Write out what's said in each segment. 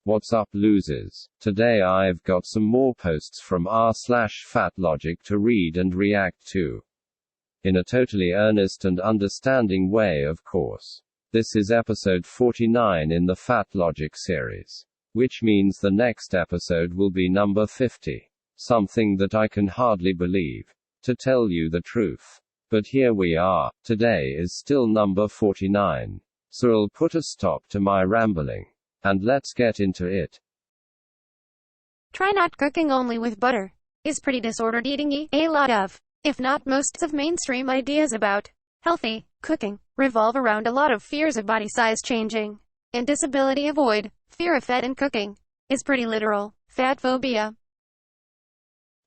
What's up, losers? Today I've got some more posts from r/fatlogic to read and react to. In a totally earnest and understanding way, of course. This is episode 49 in the fatlogic series. Which means the next episode will be number 50. Something that I can hardly believe, to tell you the truth. But here we are. Today is still number 49. So I'll put a stop to my rambling. And let's get into it. Try not cooking only with butter. Is pretty disordered eating a lot of, if not most of mainstream ideas about healthy cooking revolve around a lot of fears of body size changing and disability. Avoid fear of fat in cooking is pretty literal. Fatphobia.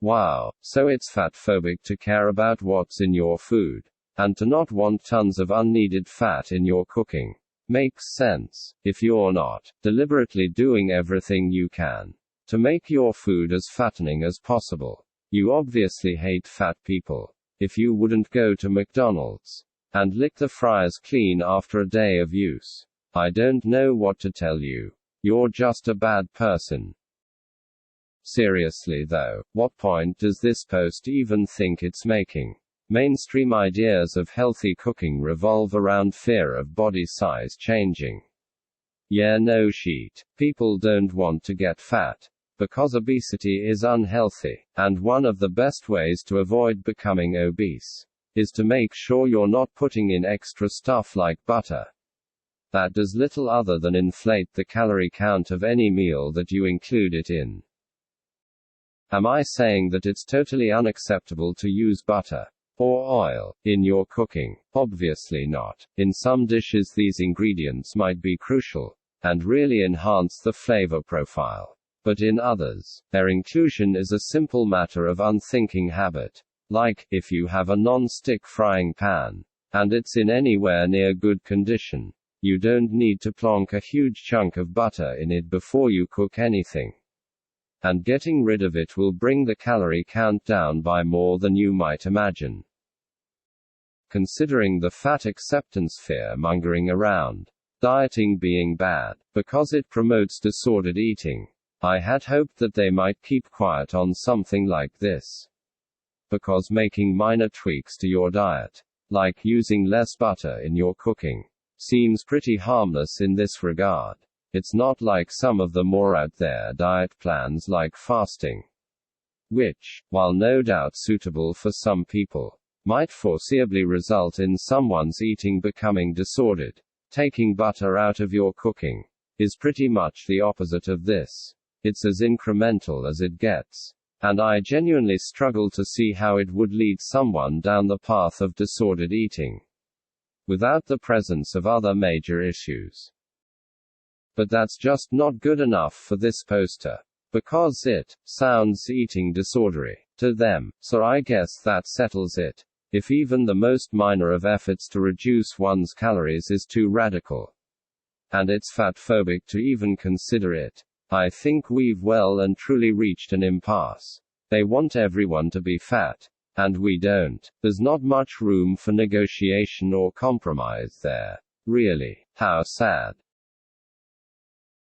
Wow, so it's fatphobic to care about what's in your food, and to not want tons of unneeded fat in your cooking. Makes sense. If you're not deliberately doing everything you can to make your food as fattening as possible, you obviously hate fat people. If you wouldn't go to McDonald's and lick the fries clean after a day of use, I don't know what to tell you. You're just a bad person. Seriously though, what point does this post even think it's making? Mainstream ideas of healthy cooking revolve around fear of body size changing. Yeah, no shit. People don't want to get fat because obesity is unhealthy, and one of the best ways to avoid becoming obese is to make sure you're not putting in extra stuff like butter. That does little other than inflate the calorie count of any meal that you include it in. Am I saying that it's totally unacceptable to use butter or oil in your cooking? Obviously not. In some dishes these ingredients might be crucial and really enhance the flavor profile. But in others, their inclusion is a simple matter of unthinking habit. Like, if you have a non-stick frying pan, and it's in anywhere near good condition, you don't need to plonk a huge chunk of butter in it before you cook anything. And getting rid of it will bring the calorie count down by more than you might imagine. Considering the fat acceptance fear-mongering around dieting being bad, because it promotes disordered eating, I had hoped that they might keep quiet on something like this. Because making minor tweaks to your diet, like using less butter in your cooking, seems pretty harmless in this regard. It's not like some of the more out there diet plans like fasting, which, while no doubt suitable for some people, might foreseeably result in someone's eating becoming disordered. Taking butter out of your cooking is pretty much the opposite of this. It's as incremental as it gets. And I genuinely struggle to see how it would lead someone down the path of disordered eating without the presence of other major issues. But that's just not good enough for this poster. Because it sounds eating disordery to them, so I guess that settles it. If even the most minor of efforts to reduce one's calories is too radical, and it's fatphobic to even consider it, I think we've well and truly reached an impasse. They want everyone to be fat, and we don't. There's not much room for negotiation or compromise there. Really. How sad.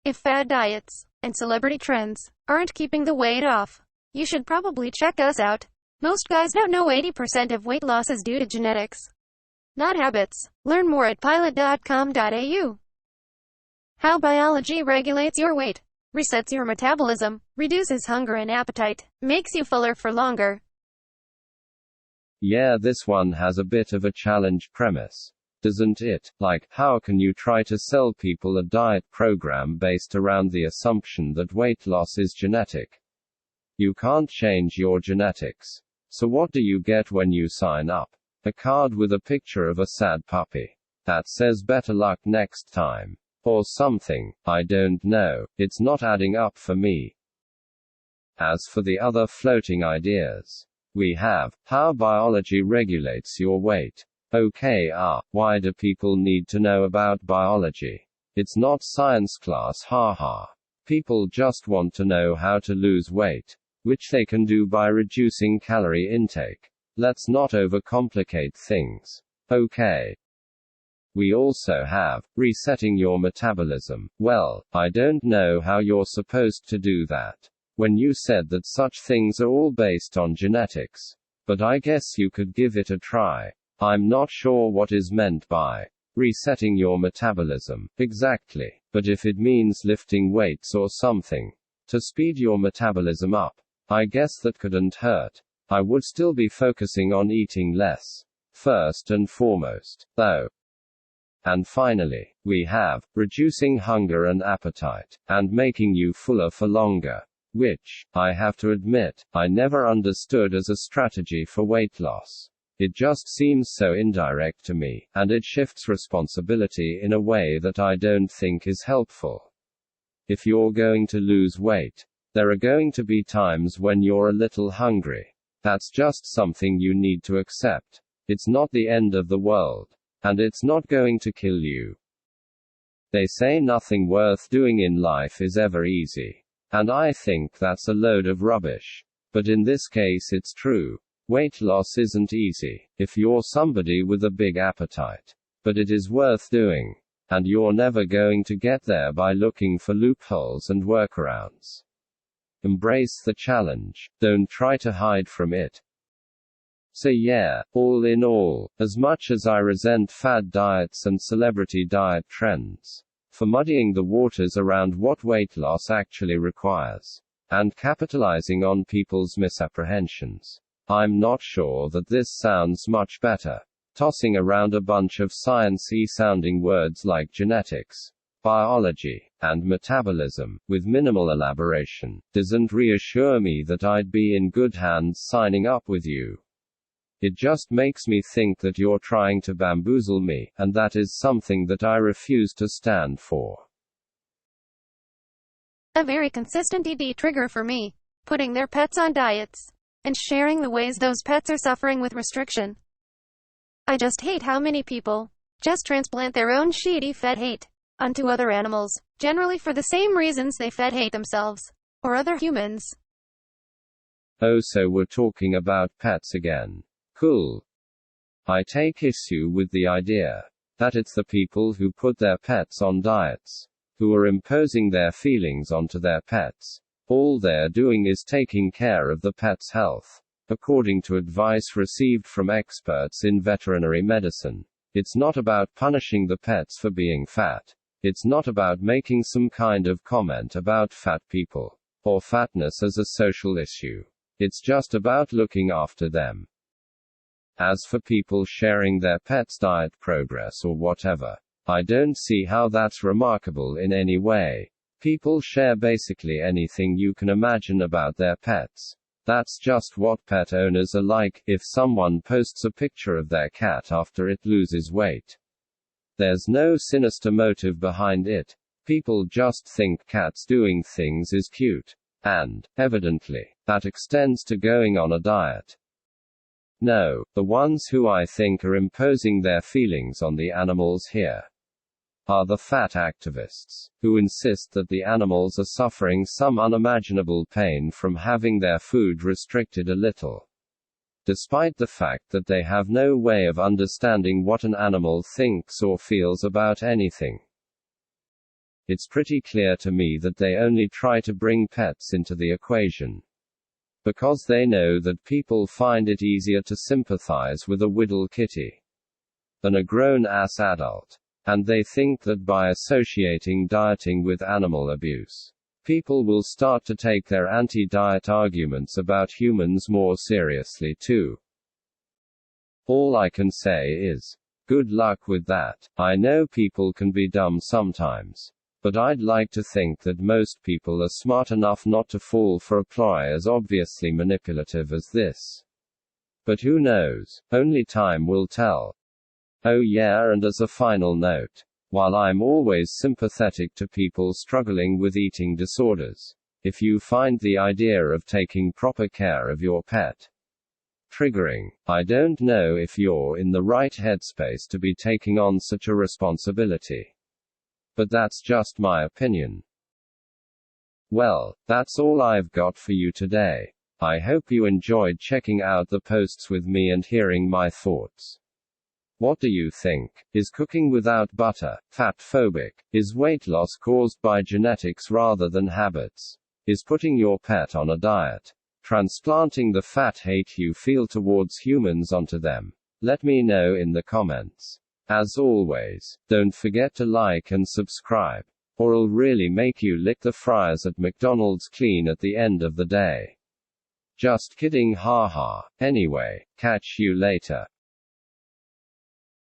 If fad diets and celebrity trends aren't keeping the weight off, you should probably check us out. Most guys don't know 80% of weight loss is due to genetics, not habits. Learn more at pilot.com.au. How biology regulates your weight, resets your metabolism, reduces hunger and appetite, makes you fuller for longer. Yeah, this one has a bit of a challenge premise, doesn't it? Like, how can you try to sell people a diet program based around the assumption that weight loss is genetic? You can't change your genetics. So what do you get when you sign up? A card with a picture of a sad puppy that says better luck next time. Or something. I don't know. It's not adding up for me. As for the other floating ideas, we have how biology regulates your weight. Okay, why do people need to know about biology? It's not science class, haha. People just want to know how to lose weight, which they can do by reducing calorie intake. Let's not overcomplicate things. Okay. We also have resetting your metabolism. Well, I don't know how you're supposed to do that. When you said that such things are all based on genetics. But I guess you could give it a try. I'm not sure what is meant by resetting your metabolism exactly, but if it means lifting weights or something to speed your metabolism up, I guess that couldn't hurt. I would still be focusing on eating less, first and foremost, though. And finally, we have reducing hunger and appetite, and making you fuller for longer. Which, I have to admit, I never understood as a strategy for weight loss. It just seems so indirect to me, and it shifts responsibility in a way that I don't think is helpful. If you're going to lose weight, there are going to be times when you're a little hungry. That's just something you need to accept. It's not the end of the world. And it's not going to kill you. They say nothing worth doing in life is ever easy. And I think that's a load of rubbish. But in this case it's true. Weight loss isn't easy, if you're somebody with a big appetite. But it is worth doing. And you're never going to get there by looking for loopholes and workarounds. Embrace the challenge. Don't try to hide from it. So yeah, all in all, as much as I resent fad diets and celebrity diet trends for muddying the waters around what weight loss actually requires, and capitalizing on people's misapprehensions, I'm not sure that this sounds much better. Tossing around a bunch of science-y sounding words like genetics, biology, and metabolism, with minimal elaboration, doesn't reassure me that I'd be in good hands signing up with you. It just makes me think that you're trying to bamboozle me, and that is something that I refuse to stand for. A very consistent ED trigger for me. Putting their pets on diets. And sharing the ways those pets are suffering with restriction. I just hate how many people just transplant their own shitty fed hate onto other animals, generally for the same reasons they fed hate themselves, or other humans. Oh, so we're talking about pets again. Cool. I take issue with the idea that it's the people who put their pets on diets who are imposing their feelings onto their pets. All they're doing is taking care of the pet's health, according to advice received from experts in veterinary medicine. It's not about punishing the pets for being fat. It's not about making some kind of comment about fat people, or fatness as a social issue. It's just about looking after them. As for people sharing their pet's diet progress or whatever, I don't see how that's remarkable in any way. People share basically anything you can imagine about their pets. That's just what pet owners are like. If someone posts a picture of their cat after it loses weight, there's no sinister motive behind it. People just think cats doing things is cute. And, evidently, that extends to going on a diet. No, the ones who I think are imposing their feelings on the animals here are the fat activists, who insist that the animals are suffering some unimaginable pain from having their food restricted a little, despite the fact that they have no way of understanding what an animal thinks or feels about anything. It's pretty clear to me that they only try to bring pets into the equation, because they know that people find it easier to sympathize with a whittle kitty than a grown-ass adult. And they think that by associating dieting with animal abuse, people will start to take their anti-diet arguments about humans more seriously too. All I can say is, good luck with that. I know people can be dumb sometimes, but I'd like to think that most people are smart enough not to fall for a ploy as obviously manipulative as this. But who knows? Only time will tell. Oh yeah, and as a final note, while I'm always sympathetic to people struggling with eating disorders, if you find the idea of taking proper care of your pet triggering, I don't know if you're in the right headspace to be taking on such a responsibility. But that's just my opinion. Well, that's all I've got for you today. I hope you enjoyed checking out the posts with me and hearing my thoughts. What do you think? Is cooking without butter fatphobic? Is weight loss caused by genetics rather than habits? Is putting your pet on a diet transplanting the fat hate you feel towards humans onto them? Let me know in the comments. As always, don't forget to like and subscribe, or I'll really make you lick the fryers at McDonald's clean at the end of the day. Just kidding, haha. Anyway, catch you later.